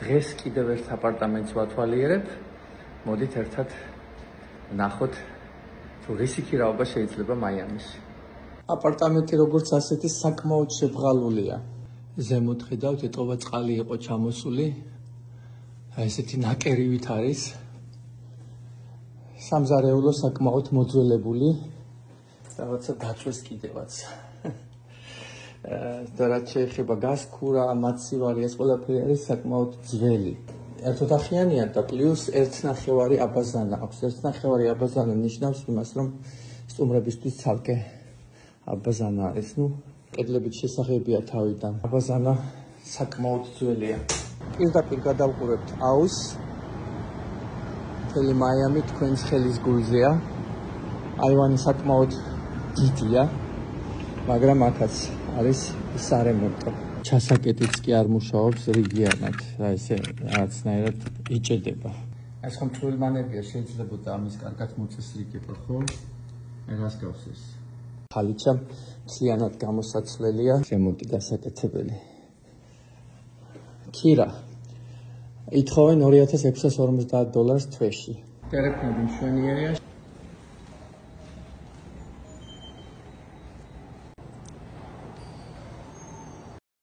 დღეს კიდევ ერთ აპარტამენტს ვათვალიერებ. მოდით ერთად ნახოთ, თუ რისი ქირაობა შეიძლება მაიამიში. აპარტამენტი როგორც ასეთი საკმაოდ შებრალულია. ზემოთ ხედავთ, ეტყობა წყალი იყო ჩამოსული. ესეთი ნაკერივით არის. სამზარეულო საკმაოდ მოძველებული. რაღაცა დაწვეს კიდევაც. და რაც შეეხება გასქურა, მაცივარი, ეს ყველაფერი არის საკმაოდ ძველი. ერთოთახიანია და პლუს 1.5 აბაზანა აქვს. 1.5 აბაზანა ნიშნავს იმას, რომ სტუმრებისთვის ცალკე აბაზანა არის. კედლებით შესაღებია თავიდან. აბაზანა საკმაოდ ძველია. პირდაპირ გადავყურებთ აუზს. მთელი მაიამი თქვენს ხელის გულზეა. აივანი საკმაოდ დიდია, მაგრამ აქაც არის სარემონტო. ჩასაკეტიც კი არ მუშაობს რიგიანად, ესე რაღაცნაირად იჭედება. ეს ხომ თვლილმანებია, შეიძლებოდა ამის კარგად მოწესრიგება, ხო? რას გავს ეს? ხალიჩა მთლიანად გამოსაცვლელია, რემონტი გასაკეთებელი. ქირა ითხოვენ $2650 თვეში. ტელეფონი მშვენიერია.